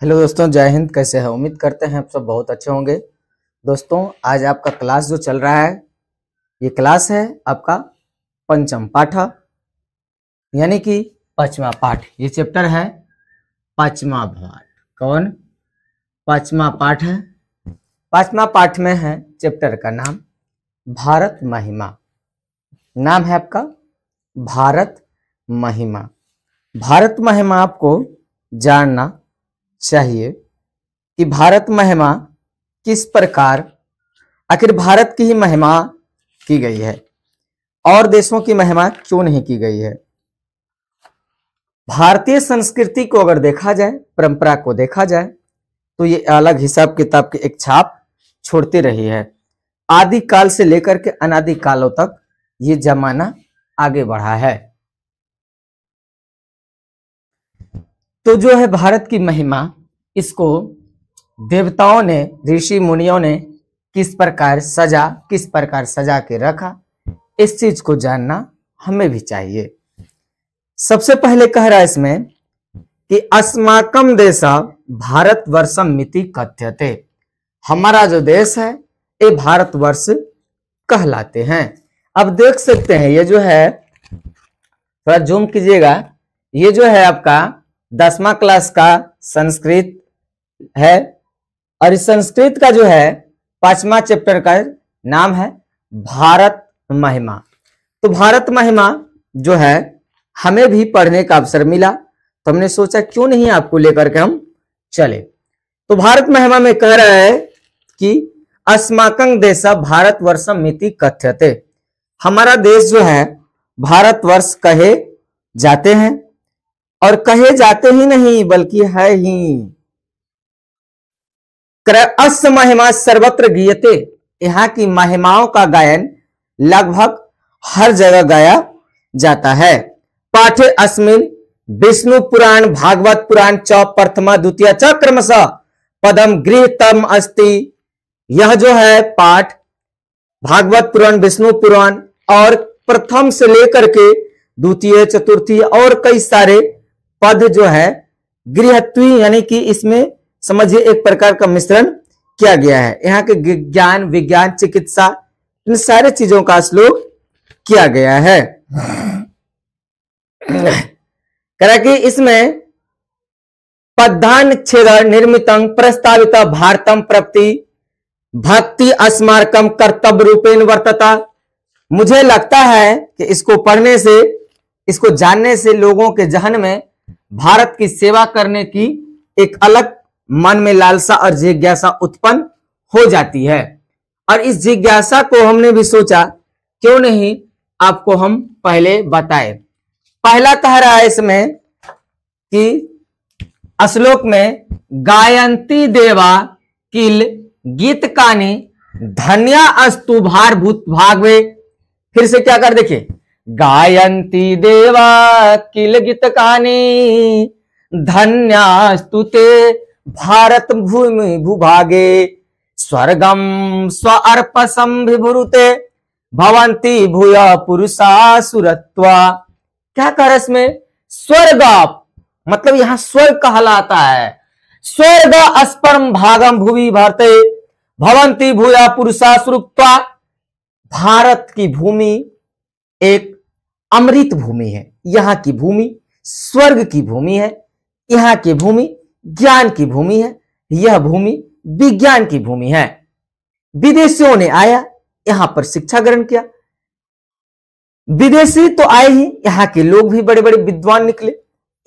Hello दोस्तों, जय हिंद। कैसे हैं? उम्मीद करते हैं आप सब बहुत अच्छे होंगे। दोस्तों, आज आपका क्लास जो चल रहा है, ये क्लास है आपका पंचम पाठ, यानी कि पांचवा पाठ। ये चैप्टर है पांचवा पाठ। कौन? पांचवा पाठ है। पांचवा पाठ में है चैप्टर का नाम भारत महिमा। नाम है आपका भारत महिमा। भारत महिमा आपको जानना चाहिए कि भारत महिमा किस प्रकार, आखिर भारत की ही महिमा की गई है और देशों की महिमा क्यों नहीं की गई है। भारतीय संस्कृति को अगर देखा जाए, परंपरा को देखा जाए, तो ये अलग हिसाब किताब की एक छाप छोड़ती रही है। आदि काल से लेकर के अनादि कालों तक ये जमाना आगे बढ़ा है। तो जो है भारत की महिमा, इसको देवताओं ने, ऋषि मुनियों ने किस प्रकार सजा के रखा, इस चीज को जानना हमें भी चाहिए। सबसे पहले कह रहा है इसमें कि अस्माकम देशा भारतवर्षम मिति कथ्यते। हमारा जो देश है ये भारतवर्ष कहलाते हैं। अब देख सकते हैं, ये जो है, थोड़ा जूम कीजिएगा, ये जो है आपका 10वां क्लास का संस्कृत है और इस संस्कृत का जो है 5वां चैप्टर का नाम है भारत महिमा। तो भारत महिमा जो है हमें भी पढ़ने का अवसर मिला, तो हमने सोचा क्यों नहीं आपको लेकर के हम चले। तो भारत महिमा में कह रहा है कि अस्माकं देश भारतवर्षम मिति कथ्यते। हमारा देश जो है भारतवर्ष कहे जाते हैं, और कहे जाते ही नहीं बल्कि है ही। अस्य महिमा सर्वत्र गीयते। यहाँ की महिमाओं का गायन लगभग हर जगह गाया जाता है। पाठे अस्मिन विष्णु पुराण भागवत पुराण च प्रथमा द्वितीय च क्रमशः पदम गृहीतम अस्ति। यह जो है पाठ भागवत पुराण, विष्णु पुराण और प्रथम से लेकर के द्वितीय, चतुर्थी और कई सारे पद जो है गृहत्वी, यानी कि इसमें समझिए एक प्रकार का मिश्रण किया गया है। यहाँ के ज्ञान, विज्ञान, चिकित्सा, इन सारे चीजों का श्लोक किया गया है। कह कि इसमें पद्धान छेद निर्मितं प्रस्तावित भारतम प्रति भक्ति अस्माकम कर्तव्य रूपेण वर्तता। मुझे लगता है कि इसको पढ़ने से, इसको जानने से लोगों के जहन में भारत की सेवा करने की एक अलग मन में लालसा और जिज्ञासा उत्पन्न हो जाती है। और इस जिज्ञासा को हमने भी सोचा क्यों नहीं आपको हम पहले बताएं। पहला कह रहा है इसमें कि श्लोक में गायंती देवा किल गीत कानी धन्या अस्तु भारभूत भागवे। फिर से क्या कर देखिए, गायंती देवा किल गीत कानी धन्यास्तु ते भारत भूमि भूभागे स्वर्गम स्व अर्पसम विभुरुते भवंती भूया पुरुषा सुरत्वा। क्या कर इसमें? स्वर्ग, मतलब यहां स्वर्ग कहलाता है। स्वर्ग अस्परम भागम भूमि भरते भवंती भूया पुरुषा सुरत्वा। भारत की भूमि एक अमृत भूमि है। यहाँ की भूमि स्वर्ग की भूमि है। यहाँ की भूमि ज्ञान की भूमि है। यह भूमि विज्ञान की भूमि है। विदेशियों ने आया, यहां पर शिक्षा ग्रहण किया। विदेशी तो आए ही, यहाँ के लोग भी बड़े बड़े विद्वान निकले।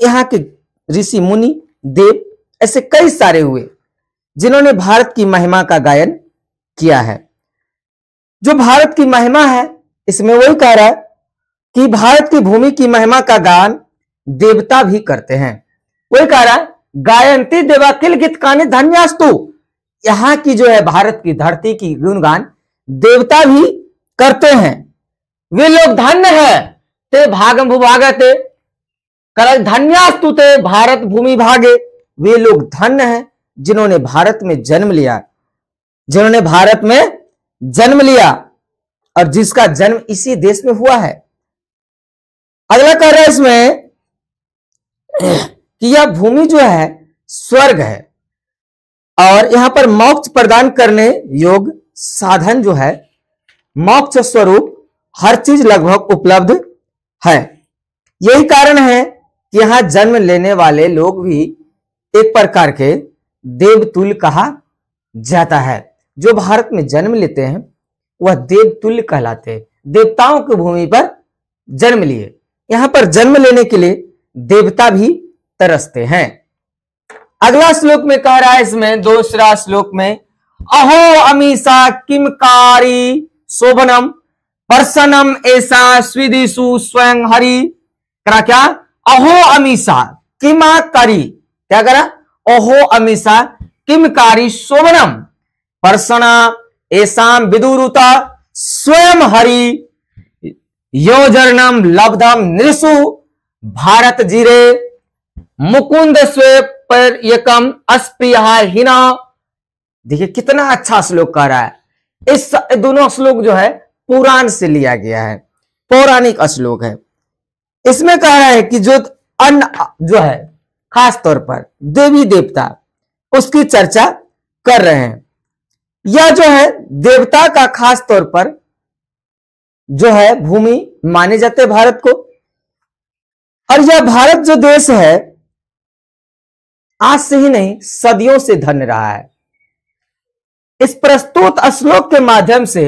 यहाँ के ऋषि मुनि देव ऐसे कई सारे हुए जिन्होंने भारत की महिमा का गायन किया है। जो भारत की महिमा है, इसमें वही कह रहा है कि भारत की भूमि की महिमा का गान देवता भी करते हैं। वही कह रहा है गायंती देवा किल गीत कानी धन्यास्तु। यहां की जो है भारत की धरती की गुणगान देवता भी करते हैं। वे लोग धन्य है ते भागम भूभागते, धन्यास्तु ते भारत भूमि भागे। वे लोग धन्य हैं जिन्होंने भारत में जन्म लिया, जिन्होंने भारत में जन्म लिया और जिसका जन्म इसी देश में हुआ है। अगला कह रहा है इसमें कि यह भूमि जो है स्वर्ग है। और यहां पर मोक्ष प्रदान करने योग्य साधन जो है, मोक्ष स्वरूप हर चीज लगभग उपलब्ध है। यही कारण है कि यहां जन्म लेने वाले लोग भी एक प्रकार के देवतुल्य कहा जाता है। जो भारत में जन्म लेते हैं वह देवतुल्य कहलाते हैं, देवताओं की भूमि पर जन्म लिए। यहां पर जन्म लेने के लिए देवता भी तरसते हैं। अगला श्लोक में कह रहा है, इसमें दूसरा श्लोक में, अहो अमीषा किमकारी शोभनम पर्सनम ऐसा स्विदिशु स्वयं हरि। करा क्या? अहो अमीषा किमा करी, क्या करा? अहो अमीषा किमकारी शोभनम पर्सना ऐसा विदुरुता स्वयं हरि योजर्णम लब्धम नृषु भारत जीरे मुकुंद स्वे पर यकम अस्प्रिया हिना। देखिए कितना अच्छा श्लोक कह रहा है। इस दोनों श्लोक जो है पुराण से लिया गया है, पौराणिक श्लोक है। इसमें कह रहा है कि जो अन्न जो है खास तौर पर देवी देवता उसकी चर्चा कर रहे हैं। यह जो है देवता का खास तौर पर जो है भूमि माने जाते हैं भारत को। और यह भारत जो देश है आज से ही नहीं सदियों से धन्य रहा है। इस प्रस्तुत श्लोक के माध्यम से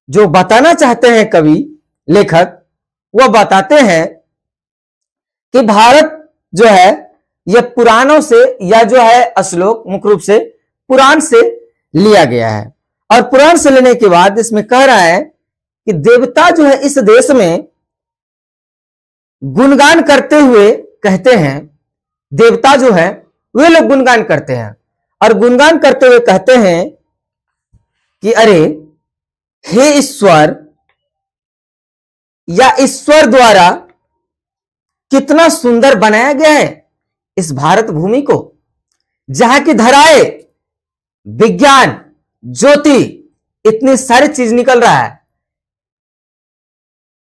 जो बताना चाहते हैं कवि लेखक, वह बताते हैं कि भारत जो है यह पुराणों से, यह जो है श्लोक मुख्य रूप से पुराण से लिया गया है। और पुराण से लेने के बाद इसमें कह रहा है कि देवता जो है इस देश में गुणगान करते हुए कहते हैं, देवता जो है वे लोग गुणगान करते हैं और गुणगान करते हुए कहते हैं कि अरे हे ईश्वर, या ईश्वर द्वारा कितना सुंदर बनाया गया है इस भारत भूमि को, जहां की धराएं, विज्ञान, ज्योति, इतनी सारी चीज निकल रहा है।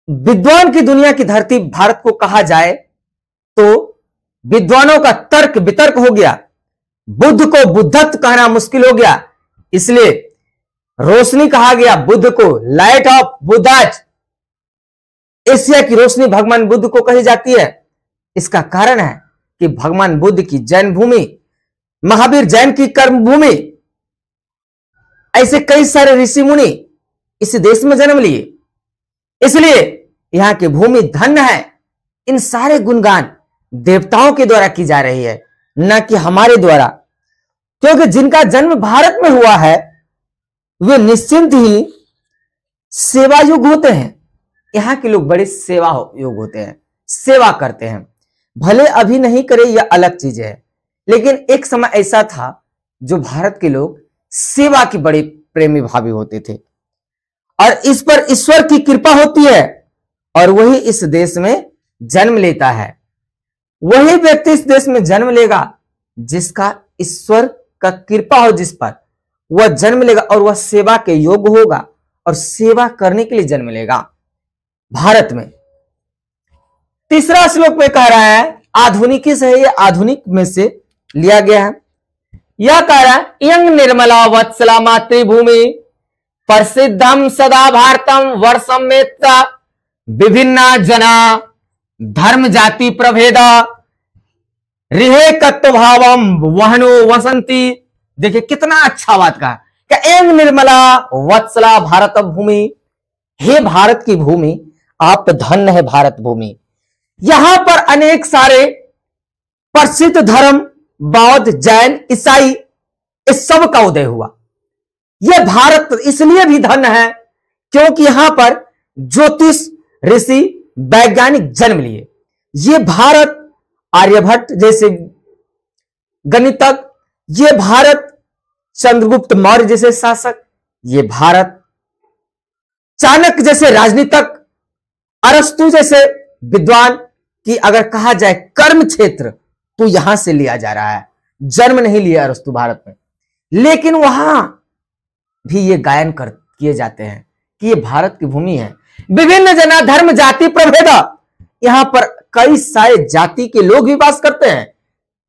विद्वान की दुनिया की धरती भारत को कहा जाए तो विद्वानों का तर्क वितर्क हो गया, बुद्ध को बुद्धत्व कहना मुश्किल हो गया, इसलिए रोशनी कहा गया बुद्ध को, लाइट ऑफ बुद्धाज। एशिया की रोशनी भगवान बुद्ध को कही जाती है। इसका कारण है कि भगवान बुद्ध की जैन भूमि, महावीर जैन की कर्म भूमि, ऐसे कई सारे ऋषि मुनि इस देश में जन्म लिए, इसलिए यहां की भूमि धन्य है। इन सारे गुणगान देवताओं के द्वारा की जा रही है, न कि हमारे द्वारा, क्योंकि जिनका जन्म भारत में हुआ है वे निश्चिंत ही सेवा युग होते हैं। यहां के लोग बड़े सेवा योग होते हैं, सेवा करते हैं, भले अभी नहीं करे यह अलग चीज है, लेकिन एक समय ऐसा था जो भारत के लोग सेवा की बड़े प्रेमी भावी होते थे और इस पर ईश्वर की कृपा होती है और वही इस देश में जन्म लेता है। वही व्यक्ति इस देश में जन्म लेगा जिसका ईश्वर का कृपा हो, जिस पर वह जन्म लेगा और वह सेवा के योग्य होगा और सेवा करने के लिए जन्म लेगा भारत में। तीसरा श्लोक में कह रहा है, आधुनिक से है, यह आधुनिक में से लिया गया है। यह कह रहा है, यंग निर्मला वत्सला मातृभूमि प्रसिद्धम सदा भारतम वर्षम मेत्ता विभिन्ना जना धर्म जाति प्रभेदा रिहे कत्व भावम वहनो वसंती। देखिए कितना अच्छा बात कहा, क्या एंग निर्मला वत्सला भारत भूमि, हे भारत की भूमि आप धन्य है भारत भूमि। यहां पर अनेक सारे प्रसिद्ध धर्म, बौद्ध, जैन, ईसाई, इस सब का उदय हुआ। यह भारत इसलिए भी धन्य है क्योंकि यहां पर ज्योतिष, ऋषि, वैज्ञानिक जन्म लिए। ये भारत आर्यभट्ट जैसे गणितज्ञ, ये भारत चंद्रगुप्त मौर्य जैसे शासक, ये भारत चाणक्य जैसे राजनीतिक, अरस्तु जैसे विद्वान की अगर कहा जाए कर्म क्षेत्र तो यहां से लिया जा रहा है। जन्म नहीं लिया अरस्तु भारत में, लेकिन वहां भी ये गायन किए जाते हैं कि ये भारत की भूमि है। विभिन्न जना धर्म जाति प्रभेद, यहां पर कई सारे जाति के लोग भी वास करते हैं,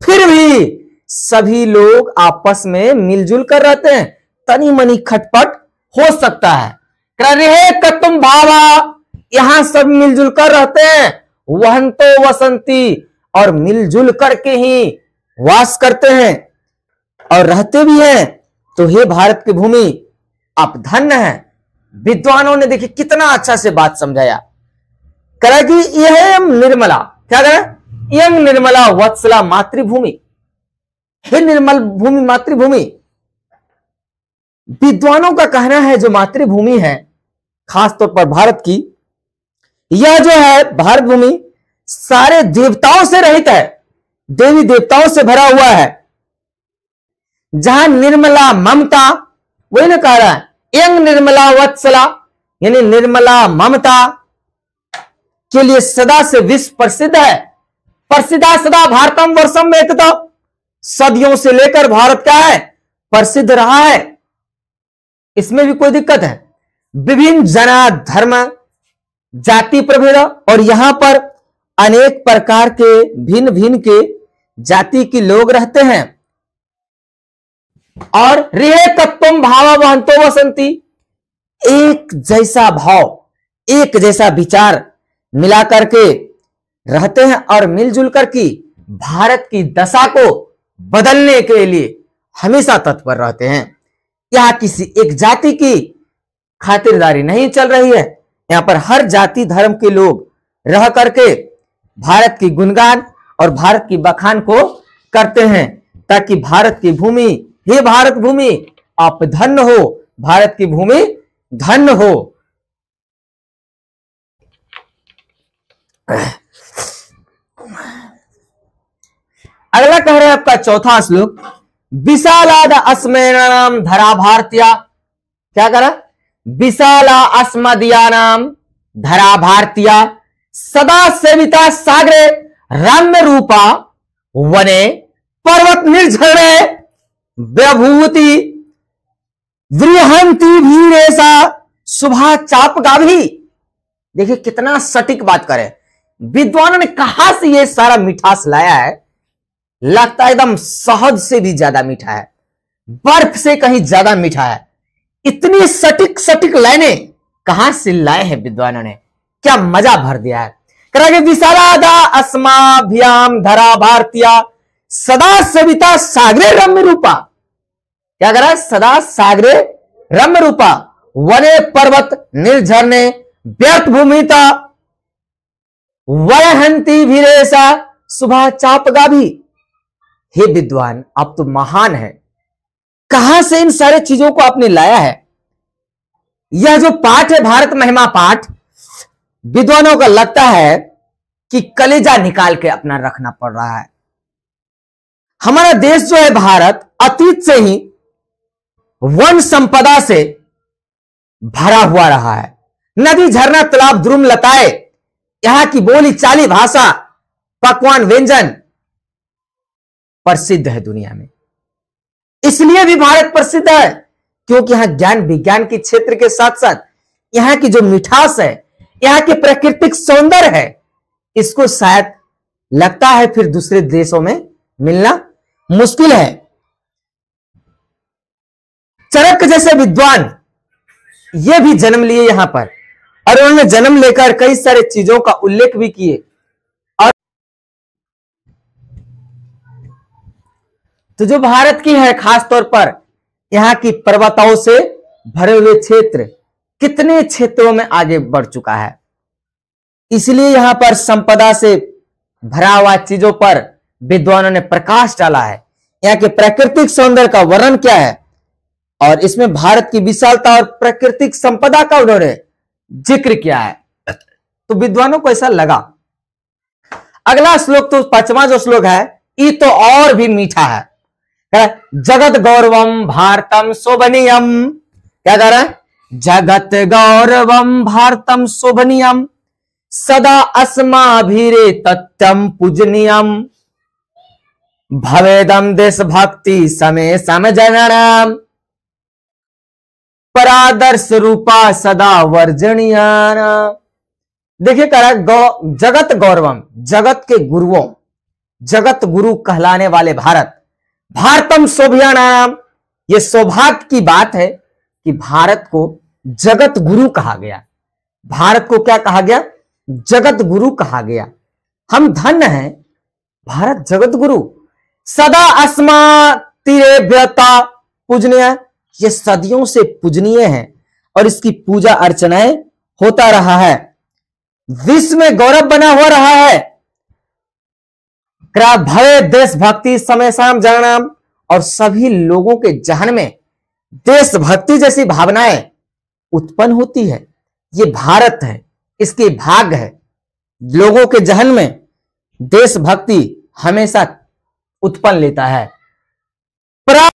फिर भी सभी लोग आपस में मिलजुल कर रहते हैं। तनी मनी खटपट हो सकता है, रहे कतुम भावा, यहां सब मिलजुल कर रहते हैं। वहंतो वसंती, और मिलजुल करके ही वास करते हैं और रहते भी हैं। तो हे भारत की भूमि, आप धन्य हैं। विद्वानों ने देखिए कितना अच्छा से बात समझाया। कह कि यह निर्मला, क्या कह, यंग निर्मला वत्सला मातृभूमि, हे निर्मल भूमि मातृभूमि। विद्वानों का कहना है जो मातृभूमि है खासतौर पर भारत की, यह जो है भारत भूमि सारे देवताओं से रहित है, देवी देवताओं से भरा हुआ है। जहां निर्मला ममता, वही ना कह रहा है, यंग निर्मला वत्सला, यानी निर्मला ममता के लिए सदा से विश्व प्रसिद्ध है। प्रसिद्धा सदा भारतम वर्षम में एकता, सदियों से लेकर भारत क्या है, प्रसिद्ध रहा है। इसमें भी कोई दिक्कत है। विभिन्न जना धर्म जाति प्रभेद, और यहां पर अनेक प्रकार के भिन्न भिन्न के जाति के लोग रहते हैं। और रेह तत्वम भाव वहंतो वसंती, एक जैसा भाव, एक जैसा विचार मिला करके रहते हैं और मिलजुल करके भारत की दशा को बदलने के लिए हमेशा तत्पर रहते हैं। यहां किसी एक जाति की खातिरदारी नहीं चल रही है, यहां पर हर जाति धर्म के लोग रह करके भारत की गुणगान और भारत की बखान को करते हैं, ताकि भारत की भूमि, हे भारत भूमि आप धन्य हो, भारत की भूमि धन्य हो। अगला कह रहे हैं आपका चौथा श्लोक, विशालाद अस्मेनाम धरा भारतीया, क्या करा, विशाला अस्मदीयानाम धरा भारतीया सदा सेविता सागरे रम्य रूपा वने पर्वत निर्झरे व्यभूति वृहंती भीरेसा सुभा चाप गाभी। देखिए कितना सटीक बात करे, विद्वानों ने कहां से ये सारा मिठास लाया है। लगता है एकदम शहद से भी ज्यादा मीठा है, बर्फ से कहीं ज्यादा मीठा है। इतनी सटीक सटीक लाइनें कहां से लाए हैं विद्वानों ने, क्या मजा भर दिया है। करेंगे विशालादा अस्माभ्याम धरा भारतीया सदा सविता सागरे रम्य रूपा, क्या करा, सदा सागरे रम्य रूपा वने पर्वत निर्झरने व्यर्थ भूमिता वयहंती भीरेसा सुबह चाप गाभी। हे विद्वान आप तो महान है, कहां से इन सारे चीजों को आपने लाया है। यह जो पाठ है भारत महिमा पाठ, विद्वानों का लगता है कि कलेजा निकाल के अपना रखना पड़ रहा है। हमारा देश जो है भारत अतीत से ही वन संपदा से भरा हुआ रहा है। नदी झरना तालाब द्रुम लताएं, यहां की बोली चाली भाषा पकवान व्यंजन प्रसिद्ध है दुनिया में। इसलिए भी भारत प्रसिद्ध है क्योंकि यहां ज्ञान विज्ञान के क्षेत्र के साथ साथ यहां की जो मिठास है, यहां के प्राकृतिक सौंदर्य है, इसको शायद लगता है फिर दूसरे देशों में मिलना मुश्किल है। चरक जैसे विद्वान ये भी जन्म लिए यहां पर, और उन्होंने जन्म लेकर कई सारे चीजों का उल्लेख भी किए। और तो जो भारत की है खासतौर पर यहां की पर्वतों से भरे हुए क्षेत्र कितने क्षेत्रों में आगे बढ़ चुका है, इसलिए यहां पर संपदा से भरा हुआ चीजों पर विद्वानों ने प्रकाश डाला है। यहाँ के प्राकृतिक सौंदर्य का वर्णन क्या है और इसमें भारत की विशालता और प्राकृतिक संपदा का उन्होंने जिक्र किया है, तो विद्वानों को ऐसा लगा। अगला श्लोक तो पांचवा जो श्लोक है ये तो और भी मीठा है। जगत गौरवम भारतम शोभनीयम, क्या कह रहा है, जगत गौरवम भारतम शोभनीयम सदा अस्माभिरे तत्यम पूजनीयम भवेदम देशभक्ति समय समजनम परादर्श रूपा सदा वर्जनीयान। देखिए कह रहा है जगत गौरवम, जगत के गुरुओं, जगत गुरु कहलाने वाले भारत, भारतम शोभयानाम, ये सौभाग्य की बात है कि भारत को जगत गुरु कहा गया। भारत को क्या कहा गया? जगत गुरु कहा गया। हम धन्य हैं, भारत जगत गुरु। सदा अस्मा तीरे व्यता पूजनीय, ये सदियों से पूजनीय है और इसकी पूजा अर्चनाएं होता रहा है, विश्व में गौरव बना हुआ रहा है। भय देशभक्ति समय शाम जननाम, और सभी लोगों के जहन में देशभक्ति जैसी भावनाएं उत्पन्न होती है। ये भारत है, इसके भाग है, लोगों के जहन में देशभक्ति हमेशा उत्पन्न लेता है।